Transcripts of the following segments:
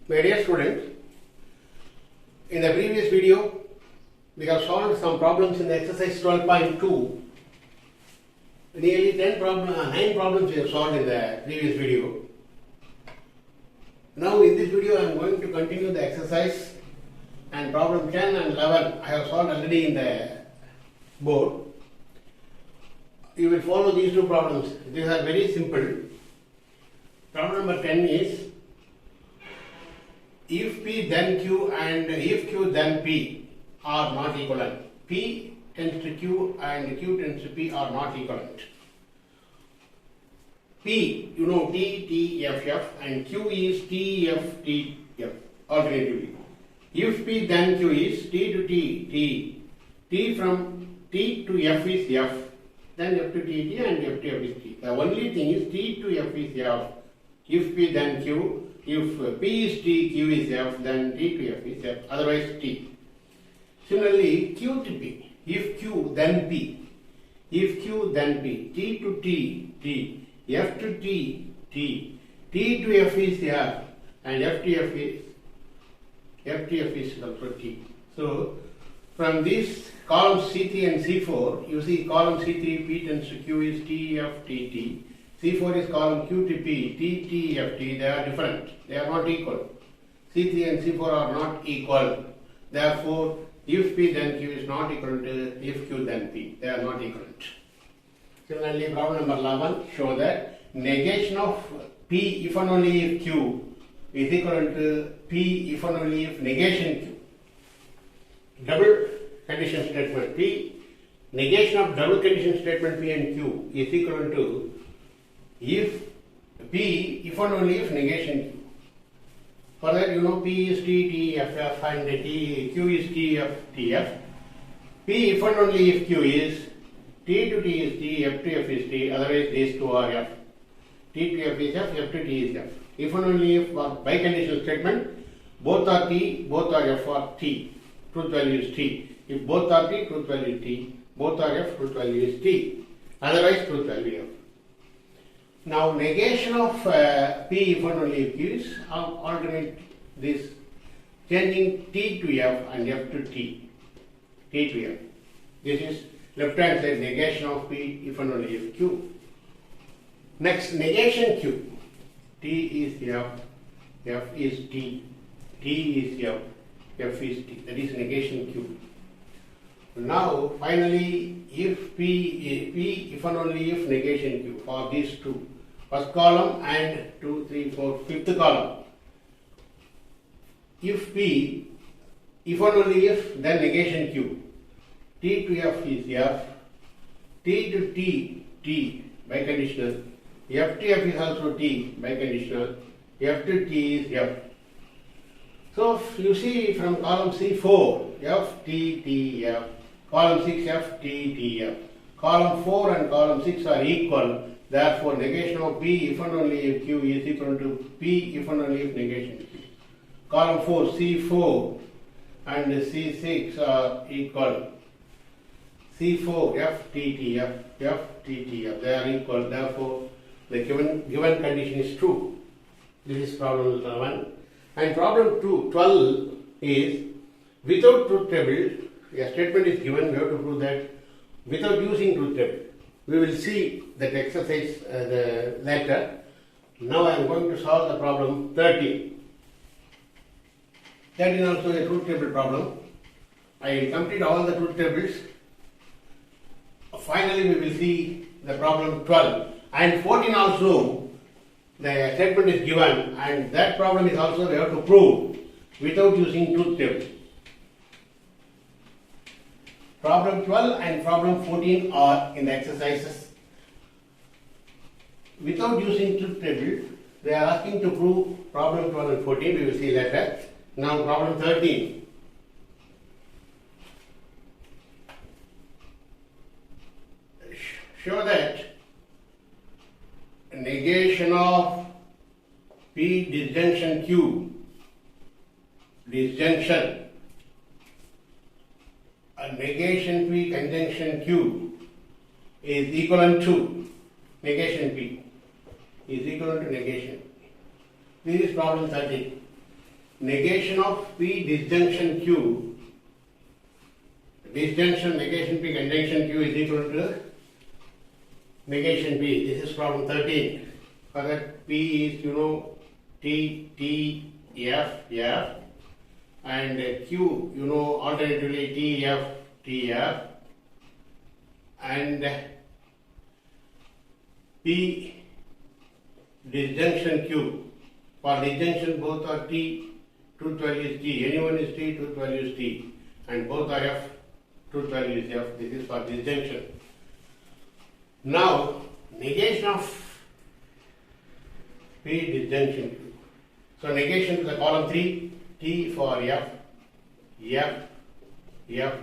My dear students, in the previous video, we have solved some problems in the exercise 12.2. Nearly 9 problems we have solved in the previous video. Now in this video I am going to continue the exercise, and problem 10 and 11 I have solved already in the board. You will follow these two problems. These are very simple. Problem number 10 is, if P then Q and if Q then P are not equivalent. P tends to Q and Q tends to P are not equivalent. P, you know, T, T, F, F, and Q is T, F, T, F, alternatively. If P then Q is T to T, T, T from T to F is F, then F to T, T, and F to F is T. The only thing is T to F is F. If P then Q, if P is T, Q is F, then T to F is F, otherwise T. Similarly, Q to P, if Q then P, if Q then P, T to T, T, F to T, T, T to F is F, and F to F is also T. So, from this column C3 and C4, you see column C3 P tends to Q is T, F, T, T. C4 is column Q to P, T, T, F, T. They are different. They are not equal. C3 and C4 are not equal. Therefore, if P then Q is not equal to if Q then P. They are not equivalent. Similarly, problem number 11 show that negation of P if and only if Q is equivalent to P if and only if negation Q. Double condition statement P, negation of double condition statement P and Q is equivalent to if P if and only if negation Q. For that, you know, P is T, T, F, F, and Q is T, F, T, F. P if and only if Q is T to T is T, F to F is T, otherwise these two are F. T to F is F, F to T is F. If and only if by conditional statement, both are T, both are F or T. Truth value is T. If both are T, truth value is T. Both are F, truth value is T. Otherwise, truth value F. Now, negation of P if and only if Q is alternate this, changing T to F and F to T. T to F. This is left hand side negation of P if and only if Q. Next, negation Q. T is F, F is T, T is F, F is T. That is negation Q. Now, finally, if P if and only if negation Q for these two, first column and 2, 3, 4, fifth column. If P, if and only if, then negation Q. T to F is F, T to T, T by conditional, F to F is also T by conditional, F to T is F. So you see from column C4, F, T, T, F, column 6, F, T, T, F. Column 4 and column 6 are equal, therefore negation of P if and only if Q is equal to P if and only if negation Q. Column 4, C4 and C6 are equal. C4, F, T, T, F, F, T, T, F. They are equal, therefore the given condition is true. This is problem 11. And problem 12 is, without truth table, a statement is given, we have to prove that without using truth table. We will see that exercise later. Now I am going to solve the problem 13. That is also a truth table problem. I will complete all the truth tables. Finally, we will see the problem 12. And 14 also, the statement is given, and that problem is also we have to prove without using truth table. Problem 12 and problem 14 are in the exercises. Without using truth table, they are asking to prove problem 12 and 14, we will see later. Now problem 13. Show that negation of P disjunction Q, disjunction, a negation P conjunction Q is equivalent to negation P is equivalent to negation P. This is problem 13. negation of P disjunction Q, disjunction negation P conjunction Q is equal to negation P. This is problem 13. For that P is T, T, F, F, and Q alternatively T, F, T, F, and P disjunction Q. For disjunction both are T, truth value is T, anyone is T, truth value is T, and both are F, truth value is F. This is for disjunction. Now, negation of P disjunction Q. So, negation to the column 3, T for F, F, F,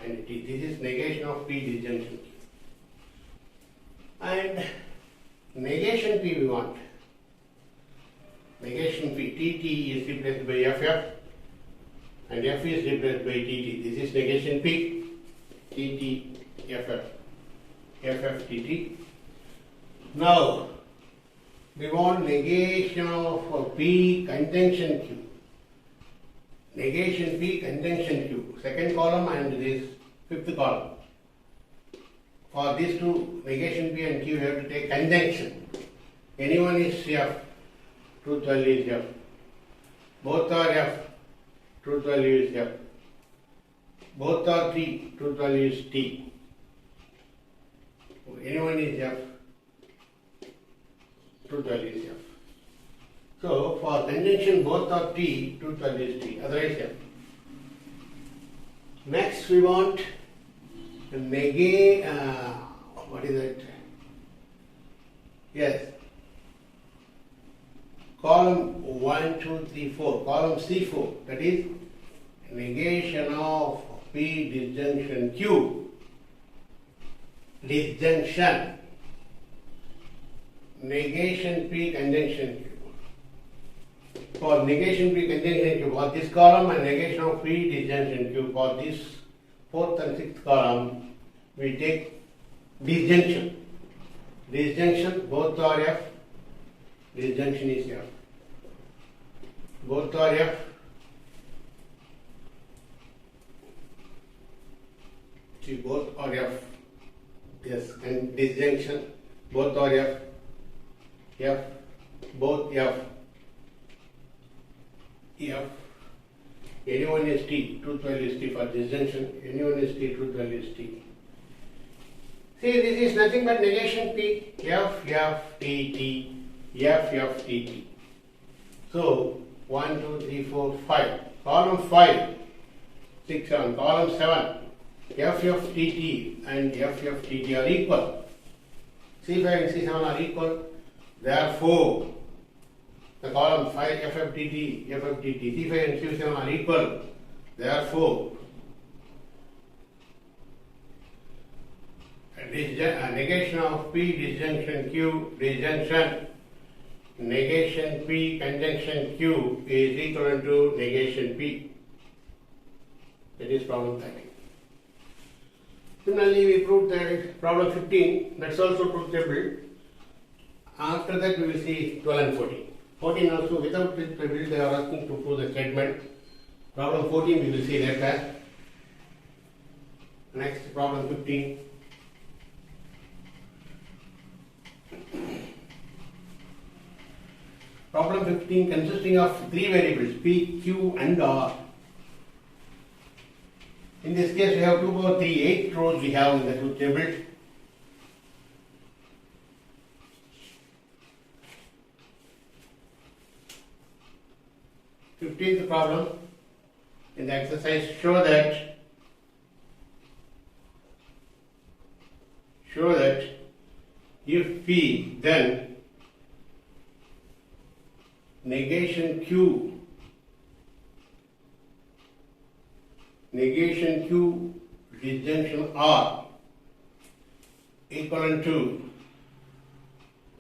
and T. This is negation of P disjunction Q. And negation P we want. Negation P, T is replaced by FF, and F is replaced by TT. This is negation P, TT, FF, FF, TT. Now, we want negation of P conjunction Q. Negation P conjunction Q. Second column and this fifth column. For these two, negation P and Q, we have to take conjunction. Anyone is F, truth value is F. Both are F, truth value is F. Both are T, truth value is T. Anyone is F, truth value is F. So, for conjunction both are T, truth value is T, otherwise F. Next we want negate, what is it? Yes. Column 1, 2, 3, 4, column C4, that is negation of P disjunction Q. Disjunction. Negation P conjunction Q. For negation P conjunction Q, for this column and negation of P disjunction Q, for this fourth and sixth column, we take disjunction. Disjunction, both are F. Disjunction is F. Both are F. See, both are F. Yes, and disjunction, both are F. F, both F. F. Anyone is T, truth value is T for disjunction. Anyone is T, truth value is T. See, this is nothing but negation P, F, F, T, T, F, F, T, T. So, 1, 2, 3, 4, 5. Column 5, 6, 7. Column 7, F, F, T, T and F, F, T, T are equal. C5 and C7 are equal. Therefore, the column 5, F, F, T, T, F, F, T, T, C5 and C7 are equal. Therefore, negation of P disjunction Q, disjunction, negation P conjunction Q is equal to negation P. That is problem 13. Similarly, we proved that problem 15, that's also provable. After that, we will see 12 and 14. 14 also, without this table, they are asking to prove the statement. Problem 14, we will see later. Next, problem 15. Problem 15 consisting of three variables P, Q and R. In this case we have 2 power 3, 8 rows we have in the truth table. Fifteenth problem in the exercise, show that if P, then negation Q disjunction R equivalent to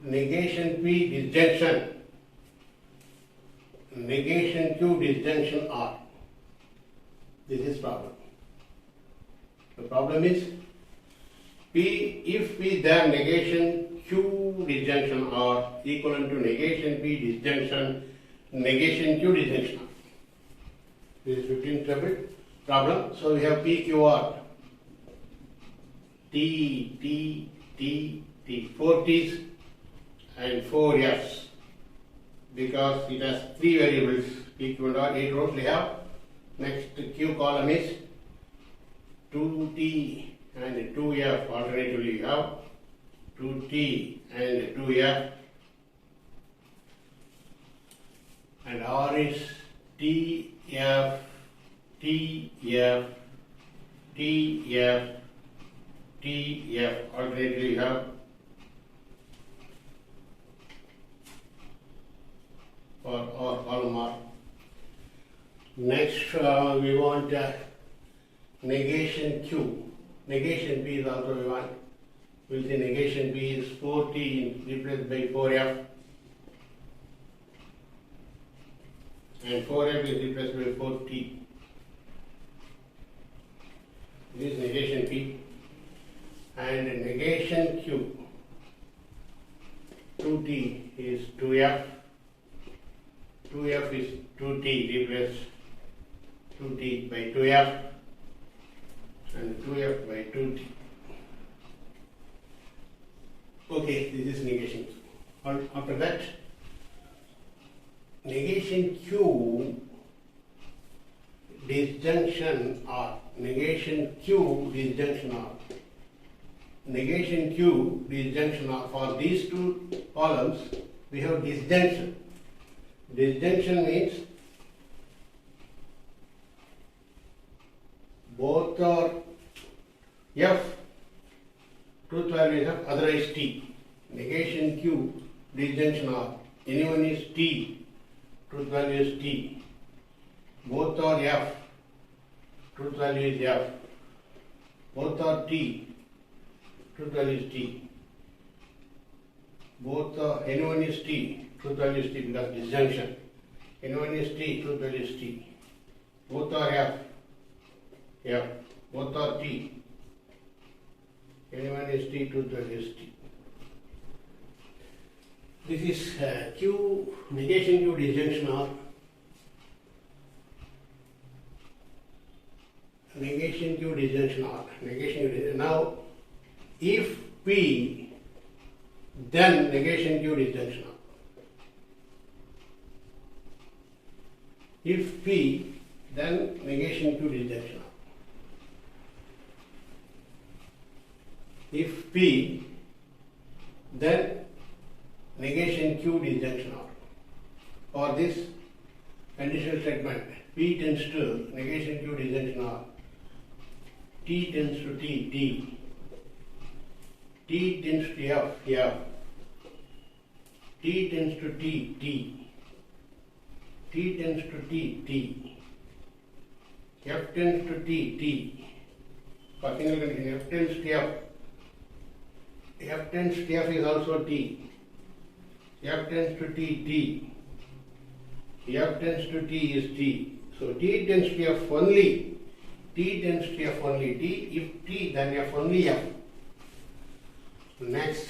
negation P disjunction Q disjunction R. This is problem. The problem is P, if P, then negation Q disjunction R equivalent to negation P disjunction negation Q disjunction R. This is 15th problem. So we have PQR, T, 4 T's and 4 F's, because it has 3 variables, PQ and R, 8 rows we have. Next Q column is 2T and 2F, alternatively you have 2T and 2F, and R is TF, alternatively you have for R column R. Next we want negation Q. Negation P is also we want. We'll say negation P is 4T replaced by 4F, and 4F is replaced by 4T. This is negation P. And negation Q, 2T is 2F, 2F is 2T, replace 2T by 2F, and 2F by 2T. Okay, this is negation Q. After that, negation Q disjunction R. Negation Q disjunction R. Negation Q disjunction R. For these two columns, we have disjunction. Disjunction means both are F, truth value is F, otherwise T. Negation Q disjunction R. Anyone is T, truth value is T. Both are F, truth value is F. Both are T, truth value is T. Both are, anyone is T, truth value is T, because disjunction. Anyone is T, truth value is T. Both are F. Both are T. Anyone is T, truth value is T. This is Q, negation Q disjunction R. Negation Q disjunction R. Negation Q disjunction. Now, if P, then negation Q disjunction R. If P, then negation Q disjunction R. If P, then negation Q disjunction R. For this conditional statement, P tends to negation Q disjunction R. T tends to T. T tends to F. T tends to T. T tends to T. F tends to T. For single condition, F tends to F. F tends to F is also T. F tends to T. F tends to T is T. So T tends to F only. T tends to F only T. If T, then F only F. Next,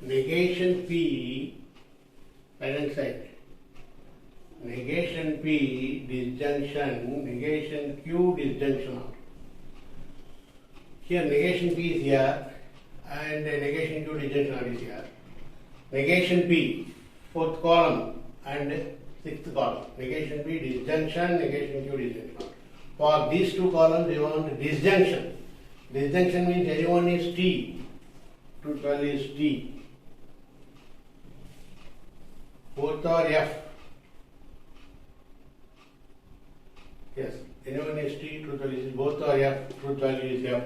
negation P, right hand side. Negation P disjunction, negation Q disjunction R. Here negation P is here and negation Q disjunction R is here. Negation P, 4th column and 6th column. Negation P disjunction, negation Q disjunction R. For these two columns, we want disjunction. Disjunction means anyone is T. Truth value is T. Both are F. Yes, anyone is T, truth value is both are F, truth value is F.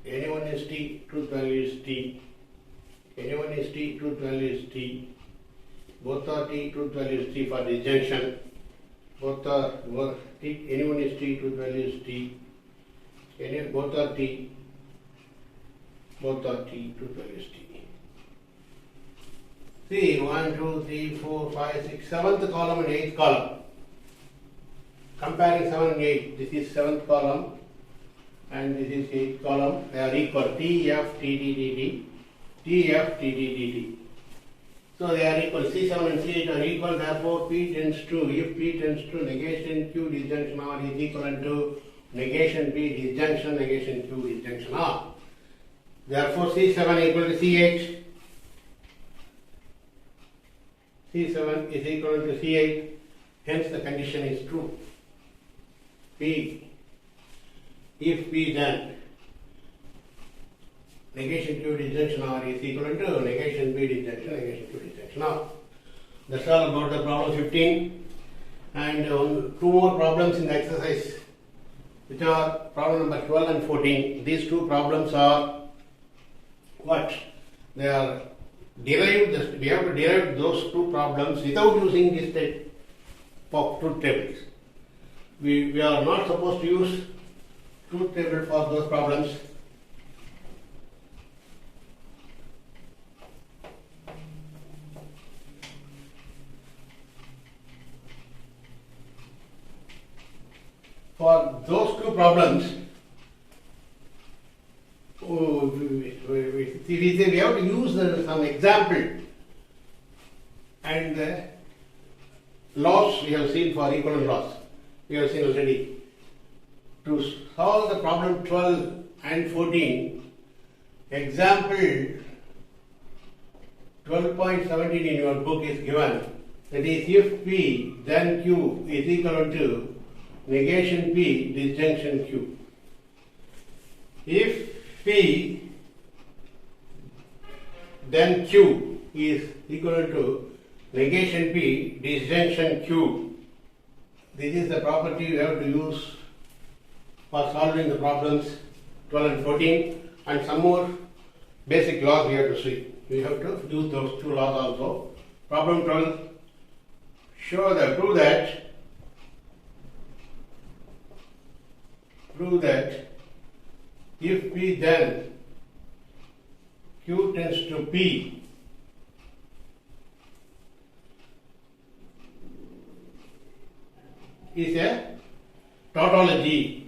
Anyone is T, truth value is T. Anyone is T, truth value is T. Both are T, truth value is T for disjunction. Both are T, anyone is T, truth value is T. Both are T. Both are T, truth value is T. See, 1, 2, 3, 4, 5, 6, 7th column and 8th column. Comparing 7 and 8, this is 7th column and this is 8th column. They are equal. T, F, T, T, T, T, T, F, T, T, T, T. So they are equal. C7 and C8 are equal. Therefore, P tends to, if P tends to negation Q disjunction R is equivalent to negation P disjunction negation Q disjunction R. Therefore, C7 equal to C8. C7 is equal to C8. Hence, the condition is true. P, if P then negation Q disjunction R is equal to negation P disjunction negation Q disjunction R. That's all about the problem 15. And two more problems in the exercise, which are problem number 12 and 14. These two problems are what? They are derived. We have to derive those two problems without using this type of truth tables. We are not supposed to use truth table for those problems. For those two problems, we have to use some example and the laws we have seen for equivalent laws. We have seen already. To solve the problem 12 and 14, example 12.17 in your book is given. That is, if P then Q is equal to negation P disjunction Q. If P then Q is equal to negation P disjunction Q. This is the property we have to use for solving the problems 12 and 14, and some more basic laws we have to see. We have to use those two laws also. Problem 12, prove that if P then Q tends to P, is a tautology.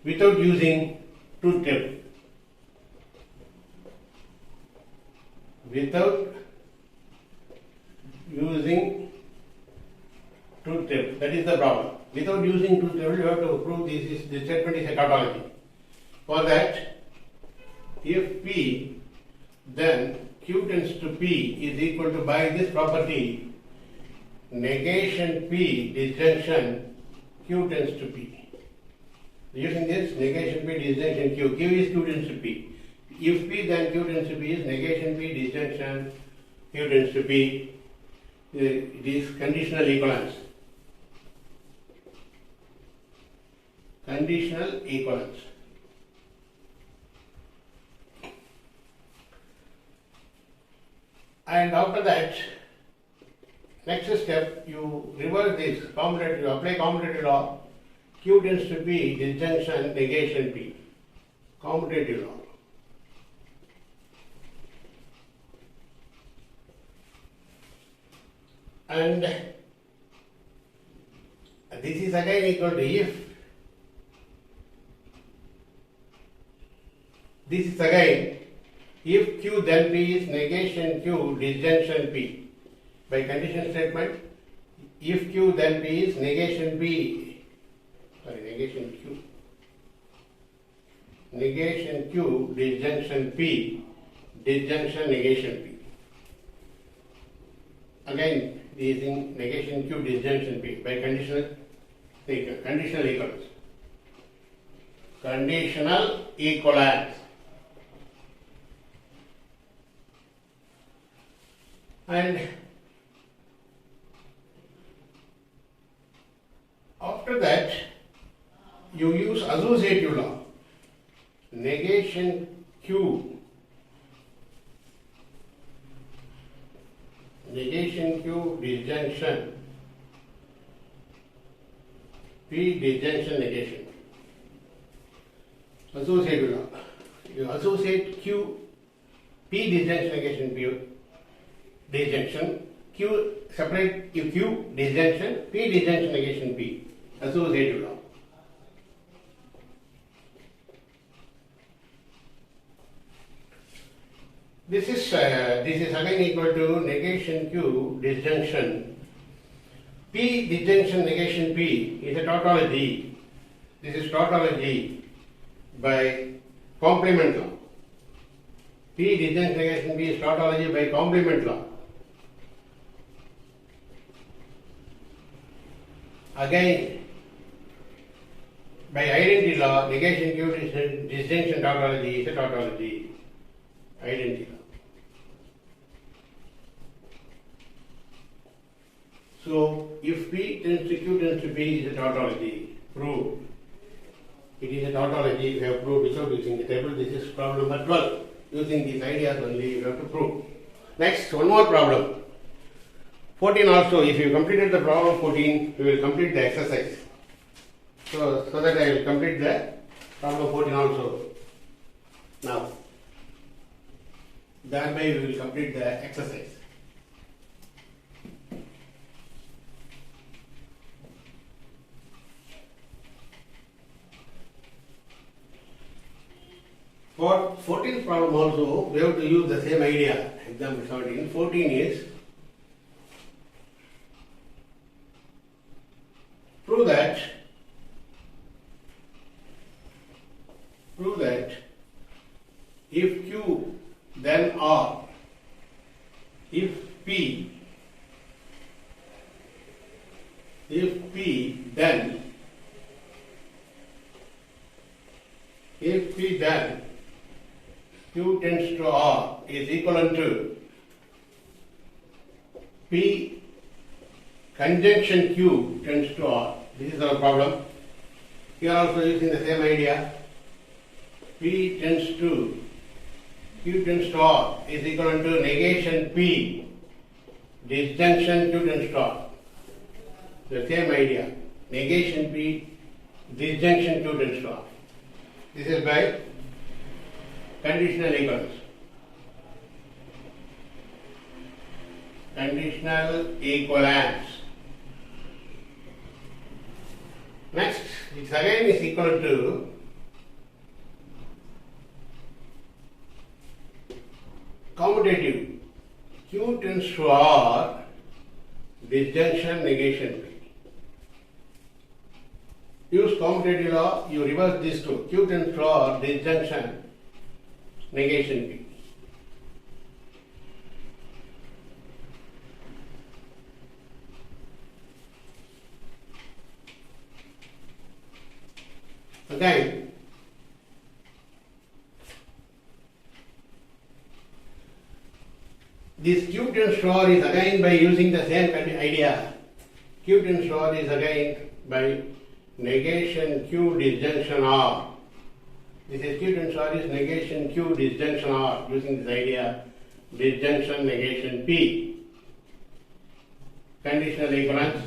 Without using truth table. Without using truth table. That is the problem. Without using truth table, you have to prove this statement is a tautology. For that, if P then Q tends to P is equal to, by this property, negation P disjunction Q tends to P. Using this, negation P disjunction Q. Q is Q tends to P. If P then Q tends to P is negation P disjunction Q tends to P. It is conditional equivalence. Conditional equivalence. And after that, next step, you reverse this commutative, you apply commutative law. Q tends to P disjunction negation P. Commutative law. And this is again equal to if. This is again if Q then P is negation Q disjunction P. By condition statement, if Q then P is negation P, negation Q. Negation Q disjunction P, disjunction negation P. Again, using negation Q disjunction P by conditional equivalence. Conditional equivalence. And after that, you use associative law. Negation Q. Negation Q disjunction P disjunction negation. Associative law. You associate Q P disjunction negation P disjunction. Q separate Q disjunction P disjunction negation P. Associative law. This is again equal to negation Q disjunction. P disjunction negation P is a tautology. This is tautology by complement law. P disjunction negation P is tautology by complement law. Again, by identity law, negation Q disjunction tautology is a tautology. Identity law. So, if P tends to Q tends to P is a tautology, proved. It is a tautology, we have proved without using the table. This is problem number 12. Using these ideas only, you have to prove. Next, one more problem. 14 also, if you completed the problem 14, you will complete the exercise. So that I will complete the problem 14 also. Now, thereby we will complete the exercise. For 14th problem also, we have to use the same idea. Example 17. 14 is prove that if Q then R, if P then Q tends to R is equivalent to P conjunction Q tends to R. This is our problem. Here also using the same idea. P tends to Q tends to R is equivalent to negation P disjunction Q tends to R. The same idea. Negation P disjunction Q tends to R. This is by conditional equivalence. Conditional equivalence. Next, it again is equal to commutative. Q tends to R, disjunction negation P. Use commutative law, you reverse these two. Q tends to R, disjunction negation P. Again, this Q tends to R is again by using the same idea. Q tends to R is again by negation Q disjunction R. This is Q tends to R is negation Q disjunction R using this idea disjunction negation P. Conditional equivalence.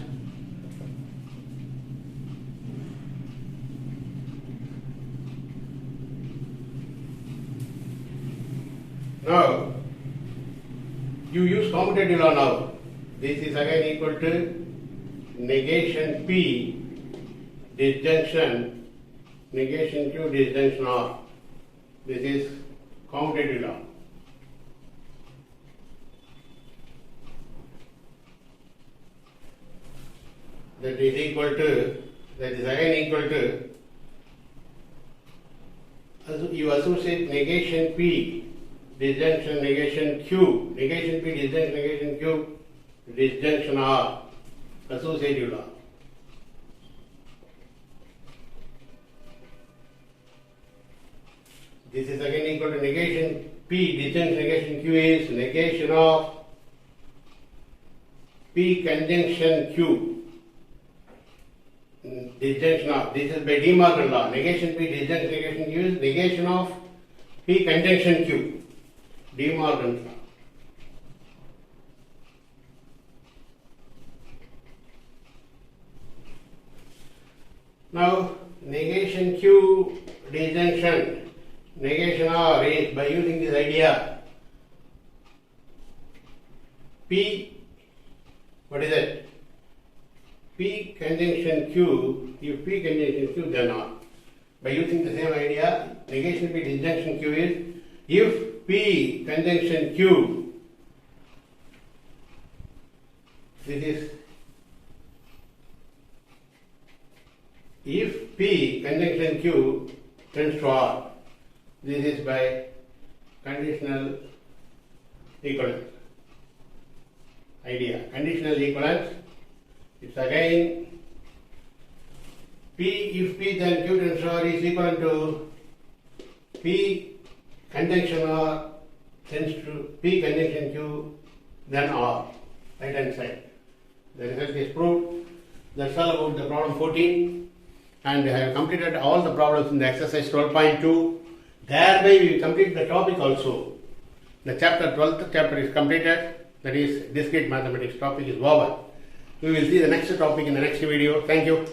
Now, you use commutative law now. This is again equal to negation P disjunction negation Q disjunction R. This is commutative law. That is again equal to, you associate negation P disjunction negation Q, negation P disjunction negation Q, disjunction R, associative law. This is again equal to negation P disjunction negation Q is negation of P conjunction Q, disjunction of. This is by De Morgan law. Negation P disjunction negation Q is negation of P conjunction Q. De Morgan law. Now, negation Q disjunction negation R is by using this idea. P, what is it? P conjunction Q, if P conjunction Q then R. By using the same idea, negation P disjunction Q is if P conjunction Q, this is, if P conjunction Q tends to R, this is by conditional equivalence idea. Conditional equivalence, it's again P, if P then Q tends to R is equal to P conjunction R tends to P conjunction Q then R, right hand side. The result is proved. That's all about the problem 14, and I have completed all the problems in the exercise 12.2. Thereby we complete the topic also. The chapter 12th chapter is completed, that is discrete mathematics topic is over. We will see the next topic in the next video. Thank you.